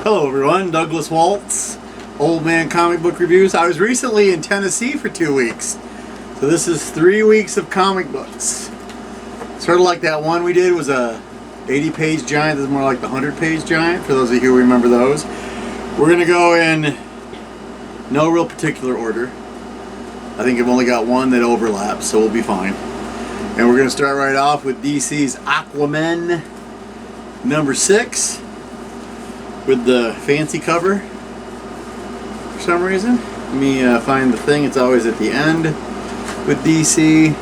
Hello everyone, Douglas Waltz, Old Man Comic Book Reviews. I was recently in Tennessee for 2 weeks, so this is 3 weeks of comic books. Sort of like that one we did was a 80-page giant. This is more like the 100-page giant, for those of you who remember those. We're going to go in no real particular order. I think I've only got one that overlaps, so we'll be fine. And we're going to start right off with DC's Aquaman number 6. With the fancy cover for some reason. Let me find the thing. It's always at the end with DC.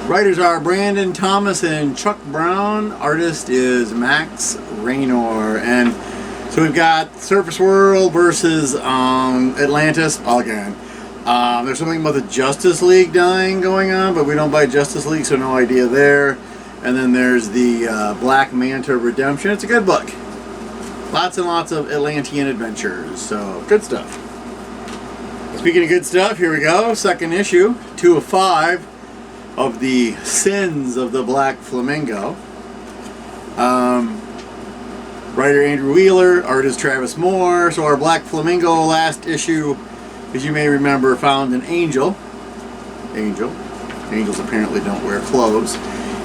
Writers are Brandon Thomas and Chuck Brown. Artist is Max Raynor. And so we've got Surface World versus Atlantis. Again, there's something about the Justice League dying going on, but we don't buy Justice League, so no idea there. And then there's the Black Manta Redemption. It's a good book. Lots and lots of Atlantean adventures, so good stuff. Speaking of good stuff, here we go. Second issue, 2 of 5 of the Sins of the Black Flamingo. Writer Andrew Wheeler, artist Travis Moore. So our Black Flamingo last issue, as you may remember, found an angel. Angels apparently don't wear clothes.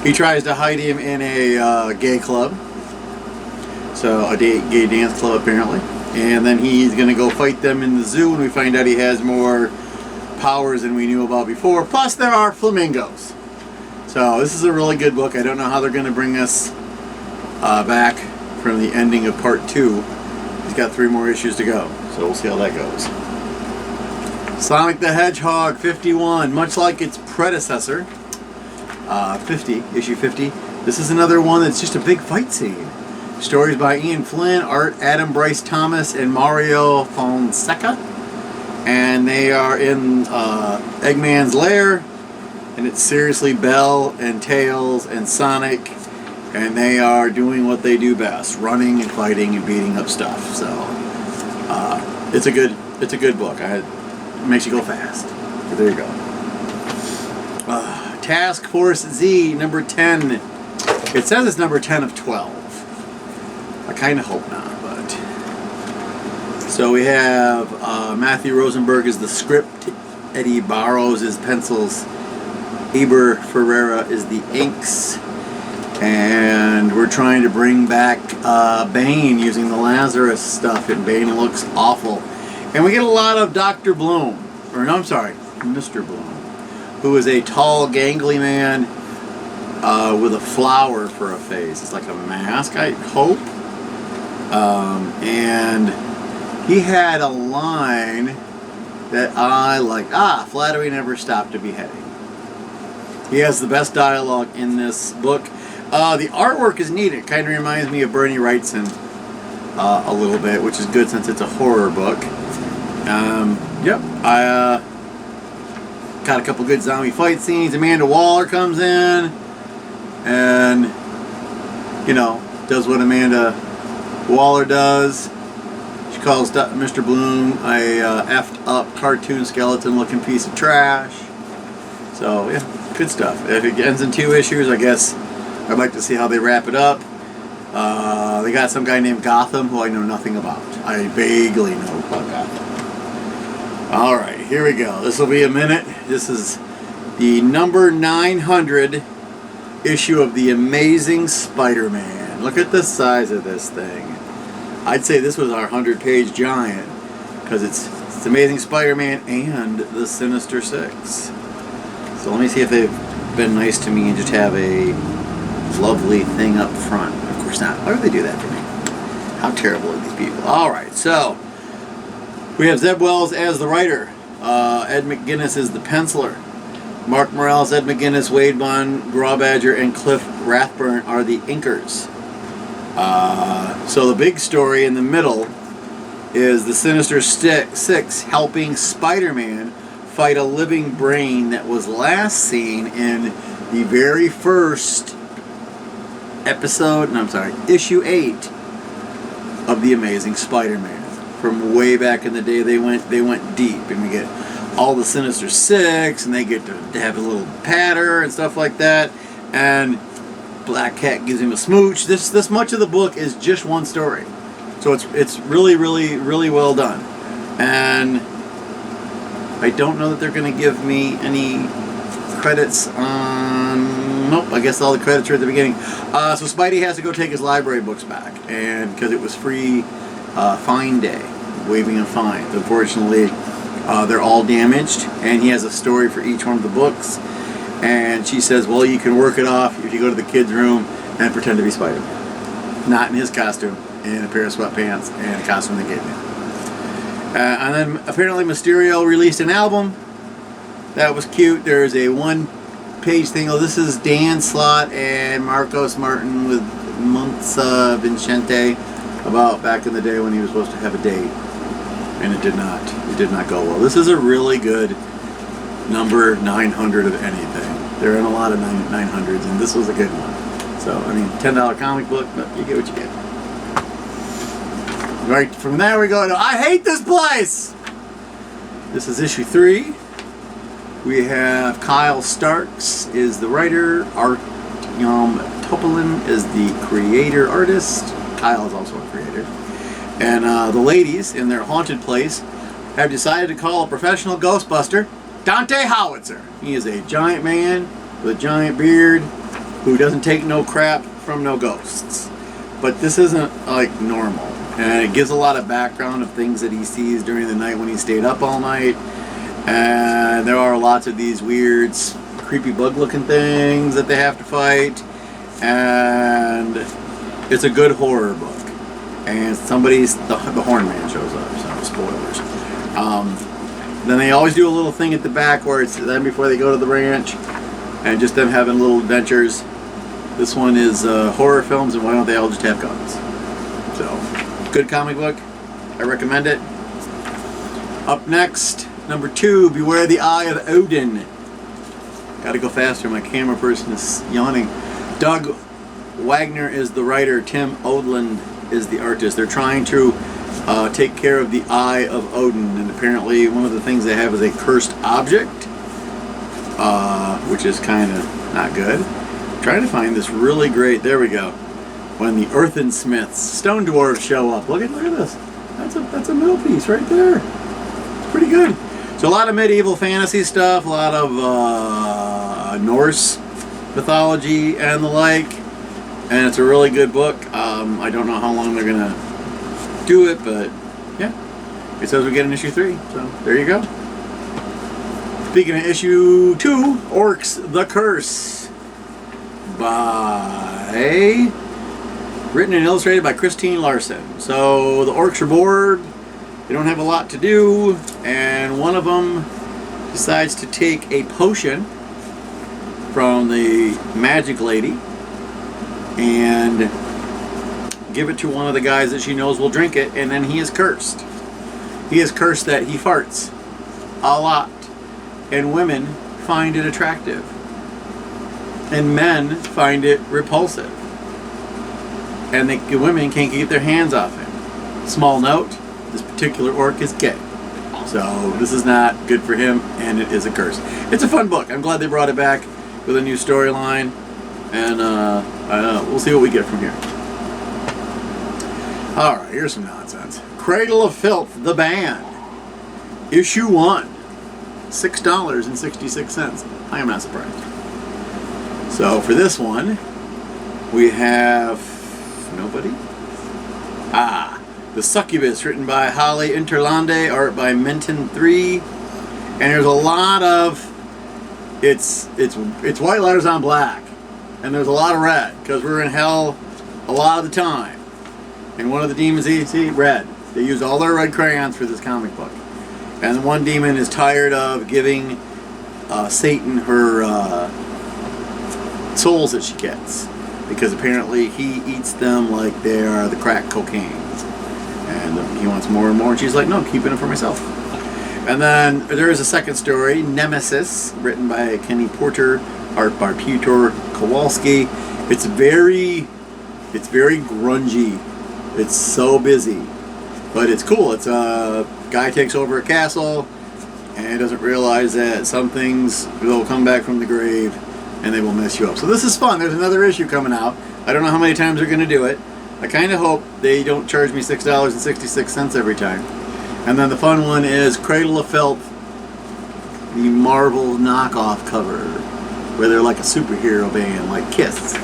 He tries to hide him in a gay club. So a gay dance club apparently, and then he's gonna go fight them in the zoo, and we find out he has more powers than we knew about before. Plus there are flamingos. So this is a really good book. I don't know how they're gonna bring us back from the ending of part 2. He's got 3 more issues to go, so we'll see how that goes. Sonic the Hedgehog 51, much like its predecessor, issue 50. This is another one that's just a big fight scene. Stories by Ian Flynn, art Adam Bryce Thomas and Mario Fonseca. And they are in Eggman's lair. And it's seriously Belle and Tails and Sonic. And they are doing what they do best. Running and fighting and beating up stuff. So it's a good book. It makes you go fast. So there you go. Task Force Z number 10. It says it's number 10 of 12. I kind of hope not, but... So we have Matthew Rosenberg is the script, Eddie Barrows is pencils, Eber Ferreira is the inks, and we're trying to bring back Bane using the Lazarus stuff, and Bane looks awful. And we get a lot of Dr. Bloom, or no, I'm sorry, Mr. Bloom, who is a tall, gangly man with a flower for a face. It's like a mask, I hope. And he had a line that I liked. Flattery never stopped a beheading. He has the best dialogue in this book. The artwork is neat. It kind of reminds me of Bernie Wrightson a little bit, which is good since it's a horror book. I got a couple good zombie fight scenes. Amanda Waller comes in and, does what Amanda Waller does. She calls Mr. Bloom a effed up cartoon skeleton looking piece of trash. So yeah, good stuff. If it ends in 2 issues, I guess I'd like to see how they wrap it up. They got some guy named Gotham who I know nothing about. I vaguely know about Gotham. Alright, here we go. This will be a minute. This is the number 900 issue of The Amazing Spider-Man. Look at the size of this thing. I'd say this was our 100-page giant because it's Amazing Spider-Man and the Sinister Six. So let me see if they've been nice to me and just have a lovely thing up front. Of course not. Why would they do that for me? How terrible are these people? Alright, so we have Zeb Wells as the writer. Ed McGuinness is the penciler. Mark Morales, Ed McGuinness, Wade Bond, Grawbadger, and Cliff Rathburn are the inkers. So the big story in the middle is the Sinister Six helping Spider-Man fight a living brain that was last seen in the very first issue 8 of The Amazing Spider-Man. From way back in the day, they went deep, and we get all the Sinister Six, and they get to have a little patter and stuff like that, and Black Cat gives him a smooch. This much of the book is just one story. So it's really, really, really well done. And I don't know that they're going to give me any credits on... Nope, I guess all the credits are at the beginning. So Spidey has to go take his library books back, and because it was free fine day, waiving of fines. Unfortunately, they're all damaged, and he has a story for each one of the books. And she says, well, you can work it off if you go to the kids' room and pretend to be Spider-Man. Not in his costume, in a pair of sweatpants and a costume they gave me. And then apparently Mysterio released an album. That was cute. There's a one-page thing. Oh, this is Dan Slott and Marcos Martin with Monza Vincente about back in the day when he was supposed to have a date. And it did not go well. This is a really good number 900 of anything. There are a lot of 900s, and this was a good one. So, I mean, $10 comic book, but you get what you get. Right, from there we go to I Hate This Place! This is issue 3. We have Kyle Starks is the writer, Artyom Topolin is the creator artist. Kyle is also a creator. And the ladies in their haunted place have decided to call a professional ghostbuster Dante Howitzer. He is a giant man with a giant beard who doesn't take no crap from no ghosts. But this isn't like normal. And it gives a lot of background of things that he sees during the night when he stayed up all night. And there are lots of these weird, creepy bug-looking things that they have to fight. And it's a good horror book. And the Horn Man shows up, so spoilers. Then they always do a little thing at the back where it's them before they go to the ranch. And just them having little adventures. This one is horror films, and why don't they all just have guns? So, good comic book. I recommend it. Up next, number 2, Beware the Eye of Odin. Gotta go faster, my camera person is yawning. Doug Wagner is the writer, Tim Odland is the artist. They're trying to take care of the Eye of Odin, and apparently one of the things they have is a cursed object, which is kind of not good. I'm trying to find this really great, there we go, when the Earthen Smiths, Stone Dwarves show up. Look at this. That's a middle piece right there. It's pretty good. So a lot of medieval fantasy stuff, a lot of Norse mythology and the like, and it's a really good book. I don't know how long they're gonna do it, but yeah, it says we get an issue 3, so there you go. Speaking of issue 2, Orcs the Curse, by written and illustrated by Christine Larson. So the orcs are bored, they don't have a lot to do, and one of them decides to take a potion from the magic lady and give it to one of the guys that she knows will drink it, and then he is cursed. He is cursed that he farts a lot, and women find it attractive, and men find it repulsive, and the women can't get their hands off him. Small note, this particular orc is gay, so this is not good for him, and it is a curse. It's a fun book. I'm glad they brought it back with a new storyline, and we'll see what we get from here. Alright, here's some nonsense. Cradle of Filth, the band. Issue 1. $6.66. I am not surprised. So for this one, we have nobody. The Succubus, written by Holly Interlande, art by Minton 3. And there's a lot of it's white letters on black, and there's a lot of red because we're in hell a lot of the time. And one of the demons, see, red. They used all their red crayons for this comic book. And the one demon is tired of giving Satan her souls that she gets, because apparently he eats them like they are the crack cocaine. And he wants more and more, and she's like, no, I'm keeping it for myself. And then there is a second story, Nemesis, written by Kenny Porter, art by Peter Kowalski. It's very grungy. It's so busy, but it's cool. It's a guy takes over a castle and doesn't realize that some things will come back from the grave and they will mess you up. So this is fun. There's another issue coming out. I don't know how many times they're going to do it, I kind of hope they don't charge me $6.66 every time. And then the fun one is Cradle of Filth, the Marvel knockoff cover, where they're like a superhero band, like Kiss.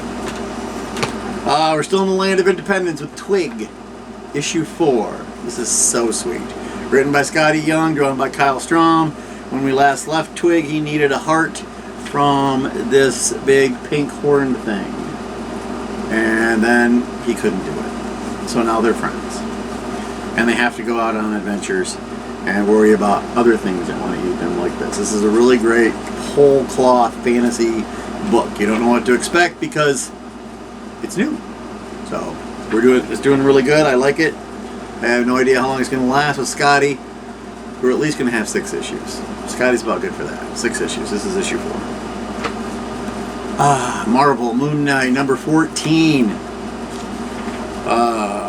We're still in the land of independence with Twig, issue 4. This is so sweet. Written by Scotty Young, drawn by Kyle Strom. When we last left Twig, he needed a heart from this big pink horned thing. And then he couldn't do it. So now they're friends. And they have to go out on adventures and worry about other things that want to eat them like this. This is a really great whole cloth fantasy book. You don't know what to expect because it's new. So it's doing really good. I like it. I have no idea how long it's going to last with Scotty. We're at least going to have 6 issues. Scotty's about good for that. 6 issues. This is issue 4. Marvel Moon Knight number 14.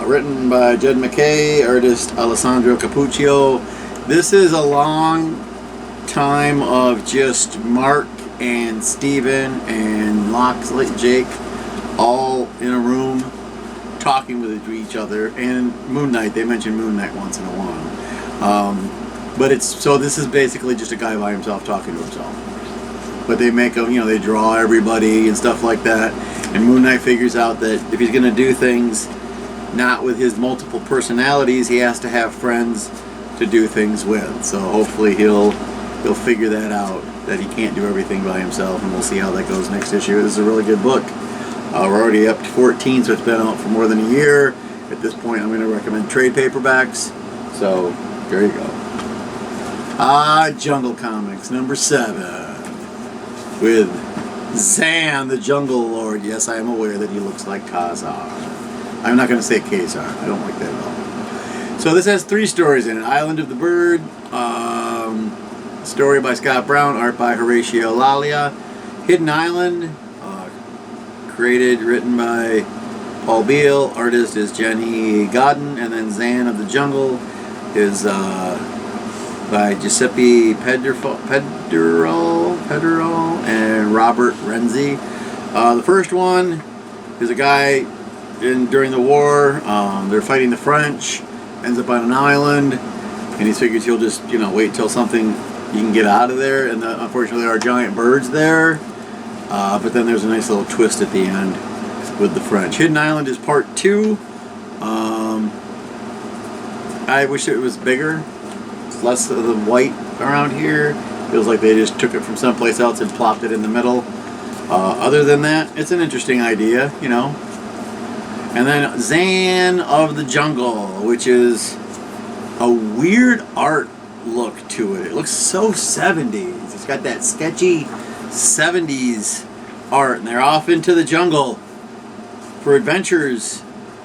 Written by Jed McKay, artist Alessandro Cappuccio. This is a long time of just Mark and Steven and Loxley, Jake, all in a room talking with each other. And Moon Knight, they mention Moon Knight once in a while. But this is basically just a guy by himself talking to himself. But they make him, they draw everybody and stuff like that. And Moon Knight figures out that if he's going to do things not with his multiple personalities, he has to have friends to do things with. So hopefully he'll figure that out, that he can't do everything by himself, and we'll see how that goes next issue. This is a really good book. We're already up to 14, so it's been out for more than a year. At this point, I'm going to recommend trade paperbacks. So there you go. Jungle Comics number 7 with Zan, the Jungle Lord. Yes, I am aware that he looks like Khazar. I'm not going to say Khazar. I don't like that at all. So this has 3 stories in it. Island of the Bird, story by Scott Brown, art by Horatio Lalia. Hidden Island, written by Paul Beal, artist is Jenny Godden, and then Zan of the Jungle is by Giuseppe Pedro and Robert Renzi. The first one is a guy during the war. They're fighting the French. Ends up on an island, and he figures he'll just wait till something you can get out of there. And unfortunately, there are giant birds there. But then there's a nice little twist at the end with the French. Hidden Island is part 2. I wish it was bigger. It's less of the white around here. Feels like they just took it from someplace else and plopped it in the middle. Other than that, it's an interesting idea, And then Zan of the Jungle, which is a weird art look to it. It looks so 70s. It's got that sketchy 70s art, and they're off into the jungle for adventures.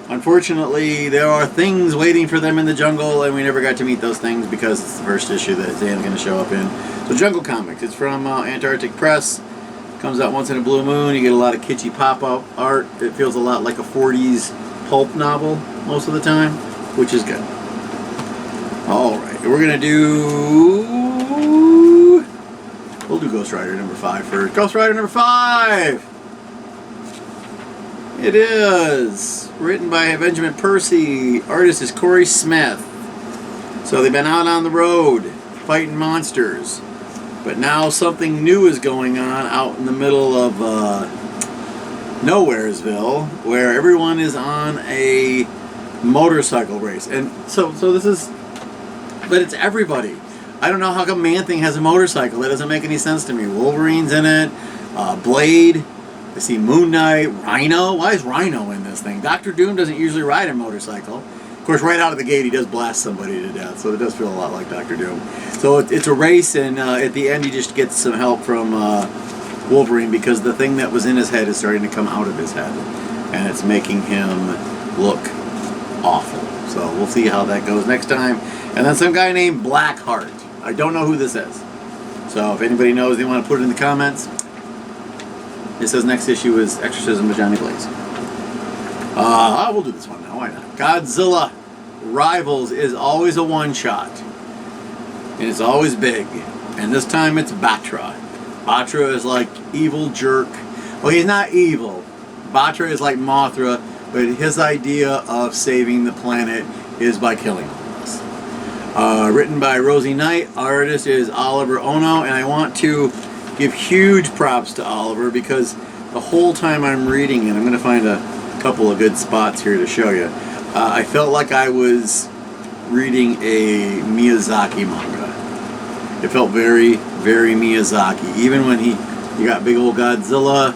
Unfortunately, there are things waiting for them in the jungle, and we never got to meet those things because it's the first issue that Zan's going to show up in. So Jungle Comics, it's from Antarctic Press. Comes out once in a blue moon. You get a lot of kitschy pop-up art. It feels a lot like a 40s pulp novel most of the time, which is good. Alright, we're going to we'll do Ghost Rider number 5 first. Ghost Rider number 5! It is written by Benjamin Percy. Artist is Corey Smith. So they've been out on the road fighting monsters. But now something new is going on out in the middle of Nowheresville, where everyone is on a motorcycle race. And so this is... But it's everybody. I don't know how come Man-Thing has a motorcycle. That doesn't make any sense to me. Wolverine's in it. Blade. I see Moon Knight. Rhino. Why is Rhino in this thing? Dr. Doom doesn't usually ride a motorcycle. Of course, right out of the gate, he does blast somebody to death. So it does feel a lot like Dr. Doom. So it's a race, and at the end, you just get some help from Wolverine because the thing that was in his head is starting to come out of his head. And it's making him look awful. So we'll see how that goes next time. And then some guy named Blackheart. I don't know who this is. So if anybody knows, they want to put it in the comments. It says next issue is Exorcism with Johnny Blaze. We'll do this one now. Why not? Godzilla Rivals is always a one-shot. And it's always big. And this time it's Batra. Batra is like evil jerk. Well, he's not evil. Batra is like Mothra, but his idea of saving the planet is by killing all of us. Written by Rosie Knight, artist is Oliver Ono, and I want to give huge props to Oliver because the whole time I'm reading it, I'm going to find a couple of good spots here to show you. I felt like I was reading a Miyazaki manga. It felt very, very Miyazaki. Even when you got big old Godzilla,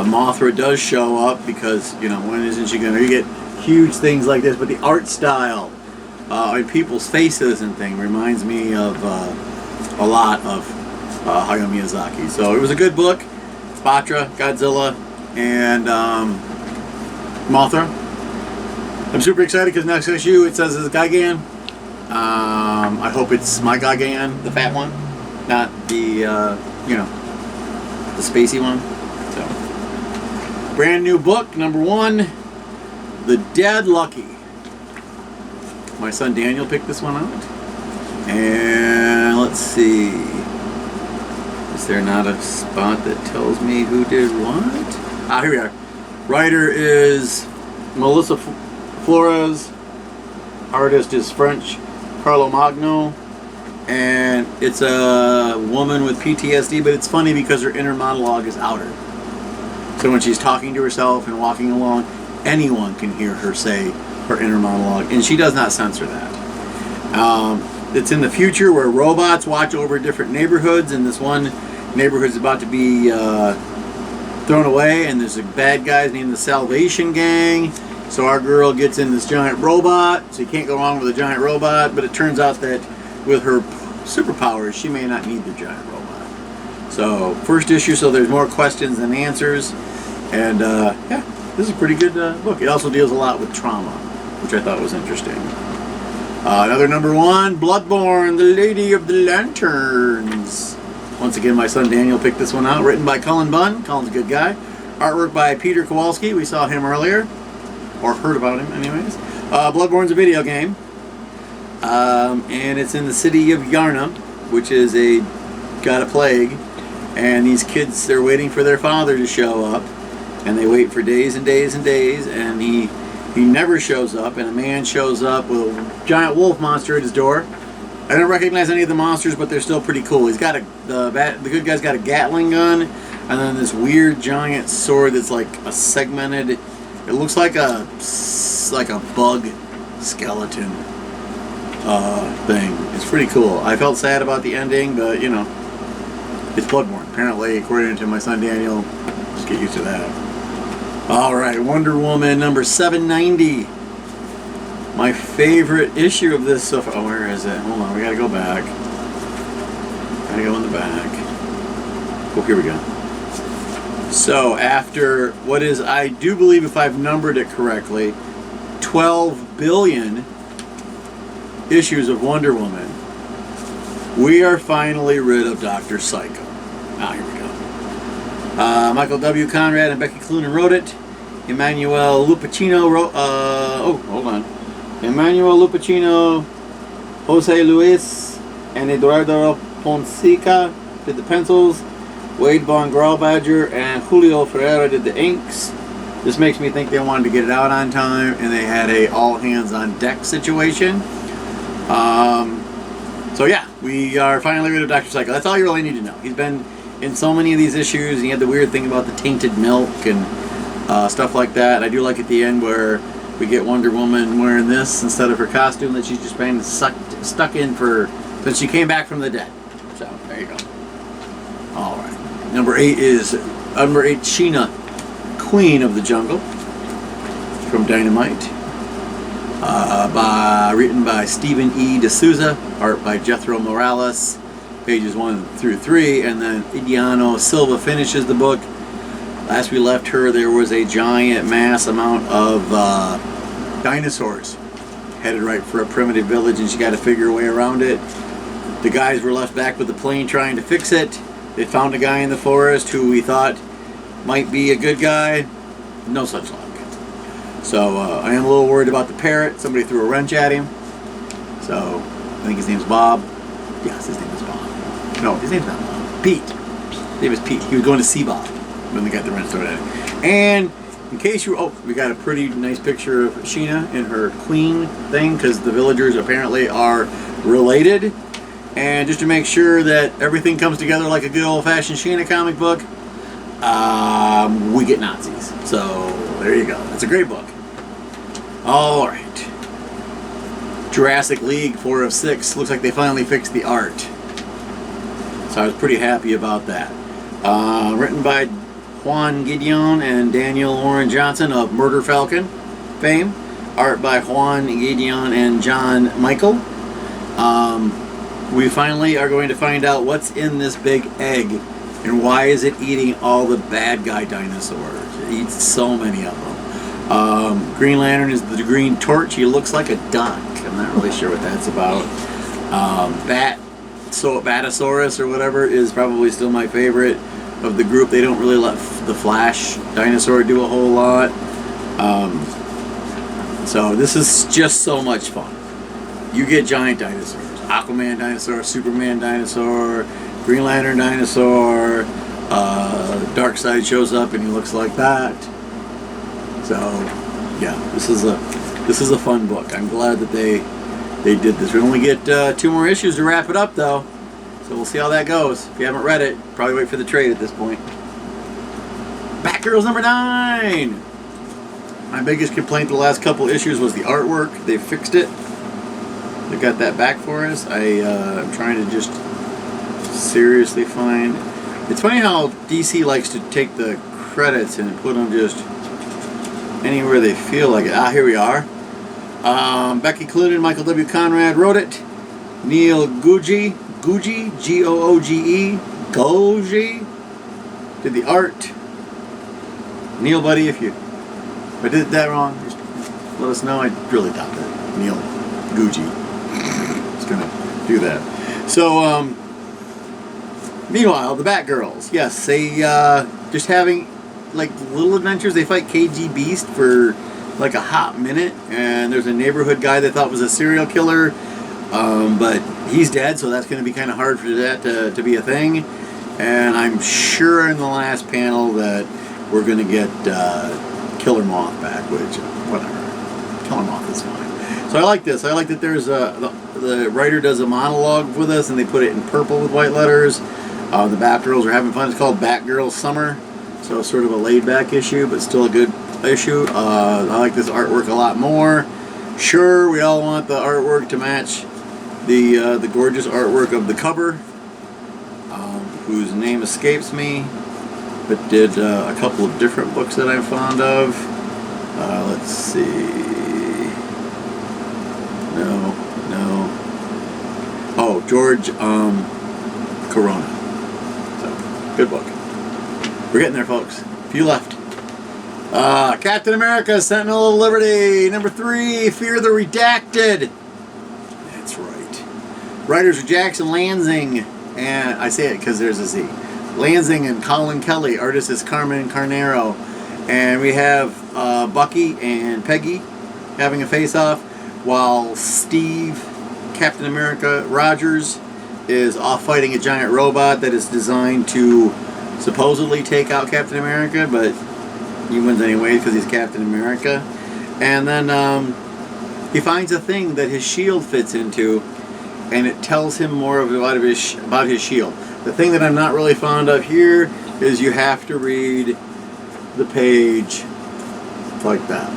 Mothra does show up because, you know, when isn't she going to... You get huge things like this, but the art style and people's faces and thing reminds me of a lot of Hayao Miyazaki. So it was a good book. Batra, Godzilla, and Mothra. I'm super excited because next issue it says it's Gigan. I hope it's my Gigan, the fat one, not the the spacey one. So, brand new book, number 1, The Dead Lucky. My son Daniel picked this one out, and let's see. Is there not a spot that tells me who did what? Here we are. Writer is Melissa Flores. Artist is French Carlo Magno. And it's a woman with PTSD, but it's funny because her inner monologue is outer. So when she's talking to herself and walking along, anyone can hear her say her inner monologue, and she does not censor that. It's in the future where robots watch over different neighborhoods, and this one neighborhood's about to be thrown away, and there's a bad guys named the Salvation Gang. So our girl gets in this giant robot, so you can't go wrong with a giant robot, but it turns out that with her superpowers, she may not need the giant robot. So first issue, so there's more questions than answers, and yeah, this is a pretty good book. It also deals a lot with trauma, which I thought was interesting. Another number 1, Bloodborne, The Lady of the Lanterns. Once again, my son Daniel picked this one out. Written by Cullen Bunn. Cullen's a good guy. Artwork by Peter Kowalski. We saw him earlier. Or heard about him, anyways. Bloodborne's a video game. And it's in the city of Yarna, which is got a plague. And these kids, they're waiting for their father to show up. And they wait for days and days and days. And he never shows up. And a man shows up with a giant wolf monster at his door. I don't recognize any of the monsters, but they're still pretty cool. He's got the good guy's got a Gatling gun, and then this weird giant sword that's like a segmented. It looks like a bug skeleton thing. It's pretty cool. I felt sad about the ending, but you know, it's Bloodborne. Apparently, according to my son Daniel, just get used to that. All right, Wonder Woman number 790. My favorite issue of this so far. Oh, where is it? Hold on, we gotta go back. Gotta go in the back. Oh, here we go. So, after what is, I do believe if I've numbered it correctly, 12 billion issues of Wonder Woman, we are finally rid of Dr. Psycho. Here we go. Michael W. Conrad and Becky Cloonan wrote it. Emmanuel Lupacino wrote, hold on. Emmanuel Lupacino, Jose Luis, and Eduardo Fonseca did the pencils. Wade Von Graubager and Julio Ferreira did the inks. This makes me think they wanted to get it out on time, and they had a all hands on deck situation. So yeah, we are finally rid of Dr. Psycho. That's all you really need to know. He's been in so many of these issues, and he had the weird thing about the tainted milk and stuff like that. I do like at the end where we get Wonder Woman wearing this instead of her costume that she's just been stuck in since she came back from the dead. So there you go. All right. Number 8 is Sheena, Queen of the Jungle, from Dynamite. Written by Stephen E. D'Souza, art by Jethro Morales, pages 1 through 3, and then Idiano Silva finishes the book. Last we left her, there was a giant mass amount of dinosaurs headed right for a primitive village, and she got to figure a way around it. The guys were left back with the plane trying to fix it. They found a guy in the forest who we thought might be a good guy. No such luck. So I am a little worried about the parrot. Somebody threw a wrench at him. So I think his name's Bob. Yes, his name is Bob. No, his name's not Bob. Pete. His name is Pete. He was going to see Bob when they got the wrench thrown at him. And in case you, we got a pretty nice picture of Sheena in her queen thing, because the villagers apparently are related. And just to make sure that everything comes together like a good old-fashioned Sheena comic book, we get Nazis. So there you go. It's a great book. All right. Jurassic League 4 of 6. Looks like they finally fixed the art. So I was pretty happy about that. Written by Juan Gideon and Daniel Warren Johnson of Murder Falcon fame. Art by Juan Gideon and John Michael. We finally are going to find out what's in this big egg and why is it eating all the bad guy dinosaurs. It eats so many of them. Green Lantern is the Green Torch. He looks like a duck. I'm not really sure what that's about. Batasaurus or whatever is probably still my favorite of the group. They don't really let the Flash dinosaur do a whole lot. So this is just so much fun. You get giant dinosaurs. Aquaman dinosaur, Superman dinosaur, Green Lantern dinosaur, Darkseid shows up and he looks like that. So yeah, this is a fun book. I'm glad that they did this. We only get 2 more issues to wrap it up though. So we'll see how that goes. If you haven't read it, probably wait for the trade at this point. Batgirl's number 9! My biggest complaint the last couple issues was the artwork. They fixed it. They got that back for us. I'm trying to just seriously find... It's funny how DC likes to take the credits and put them just anywhere they feel like it. Here we are. Becky Cloonan, Michael W. Conrad wrote it. Neil Googe, G-O-O-G-E, Goji, did the art. Neil, buddy, if I did that wrong, just let us know. I really doubt that. Neil Googe is going to do that. So, meanwhile, the Batgirls. Yes, they just having like little adventures. They fight KG Beast for like a hot minute, and there's a neighborhood guy they thought was a serial killer, but he's dead, so that's going to be kind of hard for that to be a thing. And I'm sure in the last panel that we're going to get Killer Moth back, which, whatever. Killer Moth is fine. So I like this. I like that there's the writer does a monologue with us, and they put it in purple with white letters. The Batgirls are having fun. It's called Batgirl Summer, so it's sort of a laid-back issue, but still a good issue. I like this artwork a lot more. Sure, we all want the artwork to match the gorgeous artwork of the cover, whose name escapes me, but did a couple of different books that I'm fond of. Let's see. No. Oh, George Corona. So, good book. We're getting there, folks. A few left. Captain America, Sentinel of Liberty, number 3, Fear the Redacted. That's right. Writers are Jackson Lansing, and I say it because there's a Z. Lansing and Colin Kelly. Artist is Carmen Carnero. And we have Bucky and Peggy having a face-off, while Steve, Captain America Rogers, is off fighting a giant robot that is designed to supposedly take out Captain America, but he wins anyway because he's Captain America. And then he finds a thing that his shield fits into, and it tells him more about his shield. The thing that I'm not really fond of here is you have to read the page like that.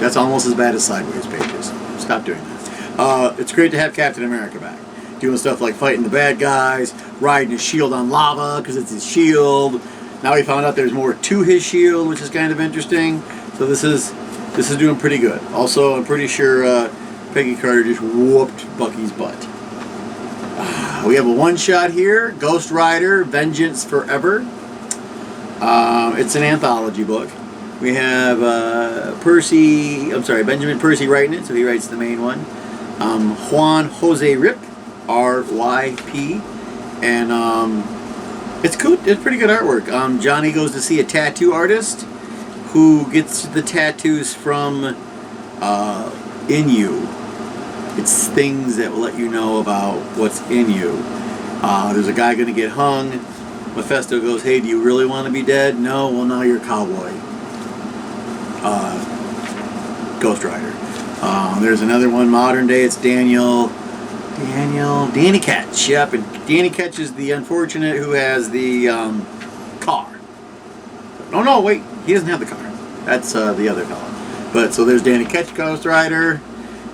That's almost as bad as sideways pages. Stop doing that. It's great to have Captain America back. Doing stuff like fighting the bad guys, riding his shield on lava because it's his shield. Now we found out there's more to his shield, which is kind of interesting. So this is doing pretty good. Also, I'm pretty sure Peggy Carter just whooped Bucky's butt. We have a one-shot here, Ghost Rider, Vengeance Forever. It's an anthology book. We have Benjamin Percy writing it, so he writes the main one. Juan Jose Rip, R-Y-P, and it's cool. It's pretty good artwork. Johnny goes to see a tattoo artist who gets the tattoos from in you. It's things that will let you know about what's in you. There's a guy going to get hung. Mephisto goes, "Hey, do you really want to be dead?" "No." "Well, now you're a cowboy." Ghost Rider. There's another one, modern day. It's Danny Ketch. Yep, and Danny Ketch is the unfortunate who has the car. No, wait, he doesn't have the car. That's the other fellow. But so there's Danny Ketch, Ghost Rider,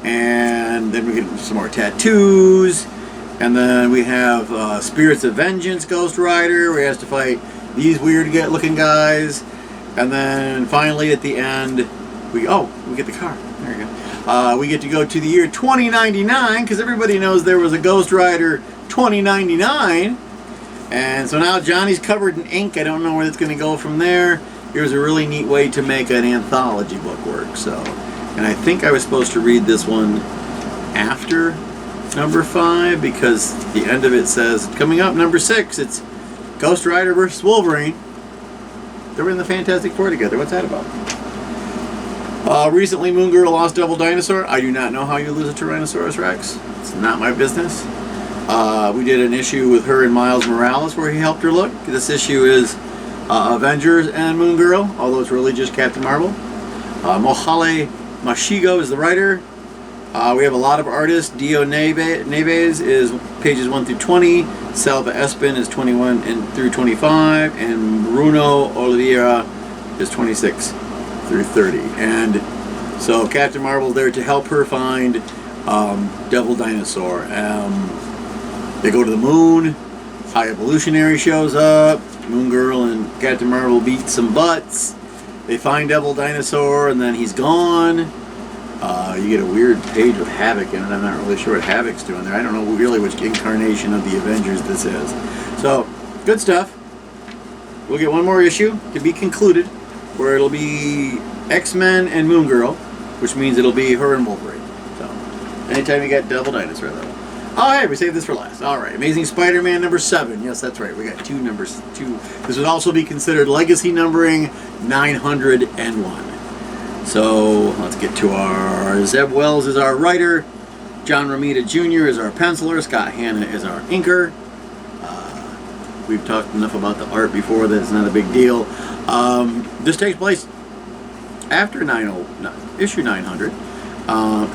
and then we get some more tattoos, and then we have Spirits of Vengeance, Ghost Rider, where he has to fight these weird-looking guys, and then finally at the end, we get the car. There you go. We get to go to the year 2099, because everybody knows there was a Ghost Rider 2099, and so now Johnny's covered in ink. I don't know where it's going to go from there. Here's a really neat way to make an anthology book work. So, and I think I was supposed to read this one after number 5, because the end of it says, coming up, number 6, it's Ghost Rider versus Wolverine. They were in the Fantastic Four together. What's that about? Recently, Moon Girl lost Devil Dinosaur. I do not know how you lose a Tyrannosaurus Rex. It's not my business. We did an issue with her and Miles Morales where he helped her look. This issue is Avengers and Moon Girl, although it's really just Captain Marvel. Mohale Mashigo is the writer. We have a lot of artists. Dio Neves is pages 1 through 20. Salva Espin is 21 through 25. And Bruno Oliveira is 26 through 30. And so Captain Marvel's there to help her find Devil Dinosaur. They go to the moon. High Evolutionary shows up. Moon Girl and Captain Marvel beat some butts. They find Devil Dinosaur, and then he's gone. You get a weird page with Havoc in it. I'm not really sure what Havoc's doing there. I don't know really which incarnation of the Avengers this is. So, good stuff. We'll get one more issue to be concluded, where it'll be X-Men and Moon Girl, which means it'll be her and Wolverine. So, anytime you get Devil Dinosaur, though. Oh, hey, we saved this for last. All right, Amazing Spider-Man number 7. Yes, that's right. We got 2 numbers. This would also be considered legacy numbering 901. So let's get to our Zeb Wells is our writer, John Romita Jr. is our penciler, Scott Hanna is our inker. We've talked enough about the art before that it's not a big deal. This takes place after issue 900.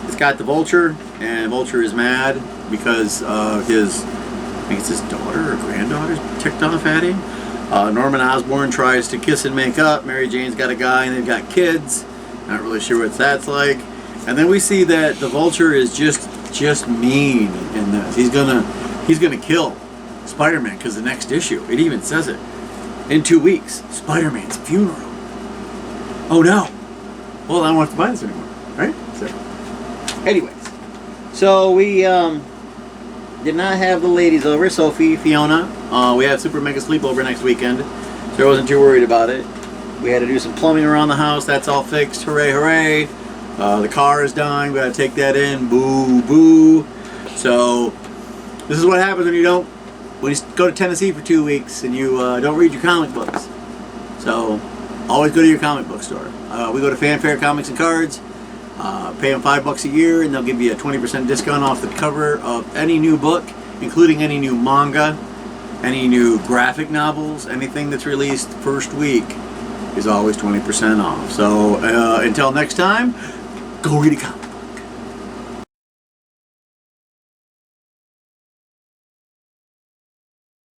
It's got the Vulture, and Vulture is mad because I think it's his daughter or granddaughter's ticked off at him. Norman Osborn tries to kiss and make up. Mary Jane's got a guy and they've got kids. Not really sure what that's like. And then we see that the Vulture is just mean in this. He's gonna kill Spider-Man because the next issue, it even says it. In 2 weeks, Spider-Man's funeral. Oh no. Well, I don't have to buy this anymore, right? So, anyways, so we did not have the ladies over, Sophie, Fiona. We had Super Mega Sleepover next weekend, so I wasn't too worried about it. We had to do some plumbing around the house. That's all fixed. Hooray, hooray. The car is dying. We got to take that in. Boo, boo. So this is what happens when you go to Tennessee for 2 weeks and you don't read your comic books. So always go to your comic book store. We go to Fanfare Comics and Cards. Pay them $5 a year, and they'll give you a 20% discount off the cover of any new book, including any new manga, any new graphic novels, anything that's released first week is always 20% off. So until next time, go read a comic.